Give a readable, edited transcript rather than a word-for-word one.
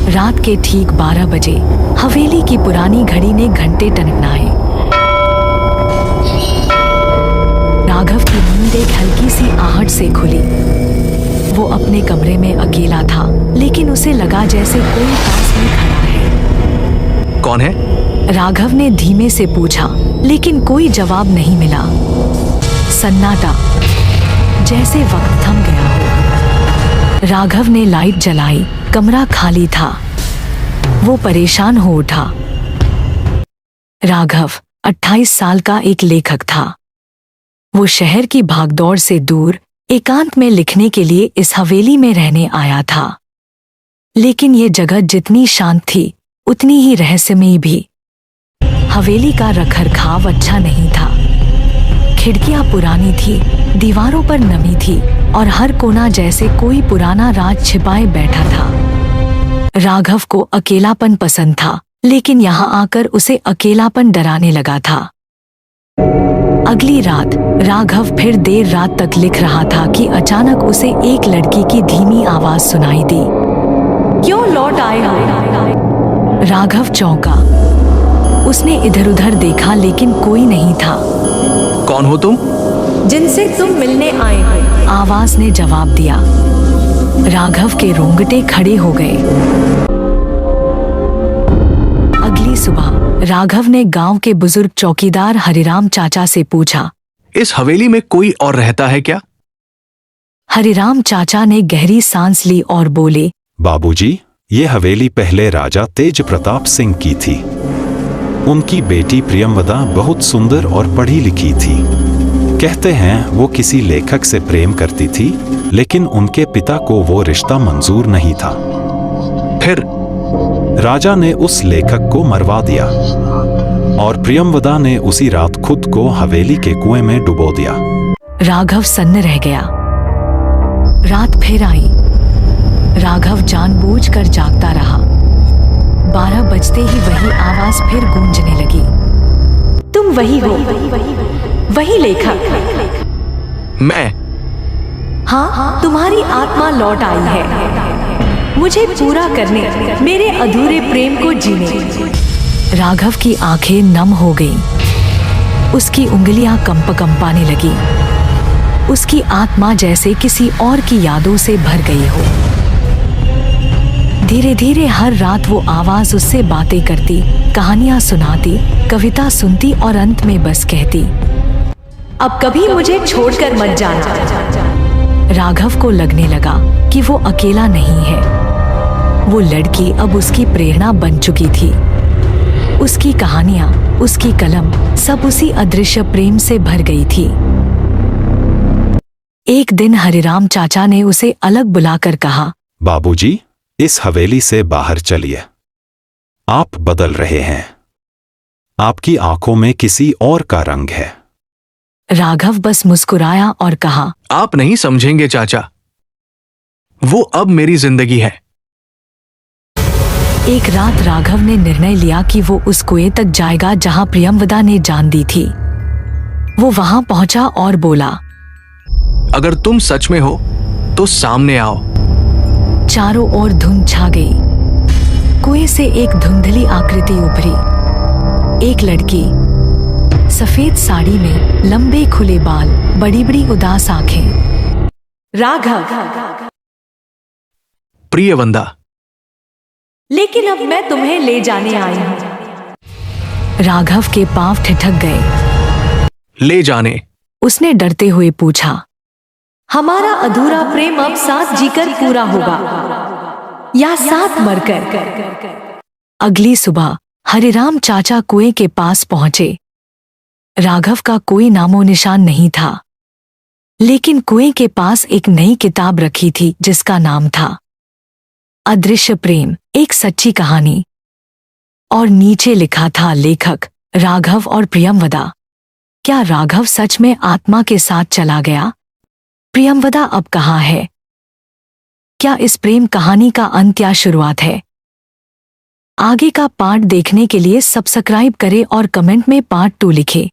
रात के ठीक 12 बजे हवेली की पुरानी घड़ी ने घंटे टनटनाए। राघव की नींद एक हल्की सी आहट से खुली। वो अपने कमरे में अकेला था, लेकिन उसे लगा जैसे कोई पास में खड़ा है। कौन है? राघव ने धीमे से पूछा, लेकिन कोई जवाब नहीं मिला। सन्नाटा, जैसे वक्त थम गया हो। राघव ने लाइट जलाई। कमरा खाली था। वो परेशान हो उठा। राघव 28 साल का एक लेखक था। वो शहर की भागदौड़ से दूर एकांत में लिखने के लिए इस हवेली में रहने आया था। लेकिन ये जगह जितनी शांत थी, उतनी ही रहस्यमयी भी। हवेली का रखरखाव अच्छा नहीं था। खिड़कियां पुरानी थी, दीवारों पर नमी थी और हर कोना जैसे कोई पुराना राज छिपाए बैठा था। राघव को अकेलापन पसंद था, लेकिन यहाँ आकर उसे अकेलापन डराने लगा था। अगली रात राघव फिर देर रात तक लिख रहा था कि अचानक उसे एक लड़की की धीमी आवाज सुनाई दी। क्यों लौट आए हो? राघव चौंका। उसने इधर उधर देखा, लेकिन कोई नहीं था। कौन हो तुम? जिनसे तुम मिलने आए हो, आवाज ने जवाब दिया। राघव के रोंगटे खड़े हो गए। अगली सुबह राघव ने गांव के बुजुर्ग चौकीदार हरिराम चाचा से पूछा, इस हवेली में कोई और रहता है क्या? हरिराम चाचा ने गहरी सांस ली और बोले, बाबूजी, ये हवेली पहले राजा तेज प्रताप सिंह की थी। उनकी बेटी प्रियमवदा बहुत सुंदर और पढ़ी लिखी थी। कहते हैं वो किसी लेखक से प्रेम करती थी, लेकिन उनके पिता को वो रिश्ता मंजूर नहीं था। फिर राजा ने उस लेखक को मरवा दिया और प्रियमवदा ने उसी रात खुद को हवेली के कुएं में डुबो दिया। राघव सन्न रह गया। रात फिर आई। राघव जानबूझकर जागता रहा। 12 बजते ही वही आवाज फिर गूंजने लगी। तुम वही हो, वही लेखक? मैं? हाँ, तुम्हारी आत्मा लौट आई है, मुझे पूरा करने, मेरे अधूरे प्रेम को जीने। राघव की आंखें नम हो गईं। उसकी उंगलियां कंपाने लगी। उसकी आत्मा जैसे किसी और की यादों से भर गई हो। धीरे धीरे हर रात वो आवाज उससे बातें करती, कहानियां सुनाती, कविता सुनती और अंत में बस कहती, अब कभी मुझे छोड़कर मत जाना। राघव को लगने लगा कि वो अकेला नहीं है। वो लड़की अब उसकी प्रेरणा बन चुकी थी। उसकी कहानियां, उसकी कलम, सब उसी अदृश्य प्रेम से भर गई थी। एक दिन हरिराम चाचा ने उसे अलग बुलाकर कहा, बाबूजी, इस हवेली से बाहर चलिए। आप बदल रहे हैं। आपकी आंखों में किसी और का रंग है। राघव बस मुस्कुराया और कहा, आप नहीं समझेंगे चाचा, वो अब मेरी जिंदगी है। एक रात राघव ने निर्णय लिया कि वो उस कुएं तक जाएगा जहां प्रियमवदा ने जान दी थी। वो वहां पहुंचा और बोला, अगर तुम सच में हो तो सामने आओ। चारों ओर धुंध छा गई। कुएं से एक धुंधली आकृति उभरी। एक लड़की, सफेद साड़ी में, लंबे खुले बाल, बड़ी बड़ी उदास आंखें। राघव, प्रियवंदा। लेकिन अब मैं तुम्हें ले जाने आई हूं। राघव के पांव ठिठक गए। ले जाने? उसने डरते हुए पूछा, हमारा अधूरा प्रेम अब साथ जीकर पूरा होगा या साथ मरकर? अगली सुबह हरिराम चाचा कुएं के पास पहुंचे। राघव का कोई नामो निशान नहीं था, लेकिन कुएं के पास एक नई किताब रखी थी जिसका नाम था अदृश्य प्रेम, एक सच्ची कहानी। और नीचे लिखा था, लेखक राघव और प्रियमवदा। क्या राघव सच में आत्मा के साथ चला गया? प्रियमवदा अब कहाँ है? क्या इस प्रेम कहानी का अंत या शुरुआत है? आगे का पार्ट देखने के लिए सब्सक्राइब करें और कमेंट में पार्ट 2 लिखें।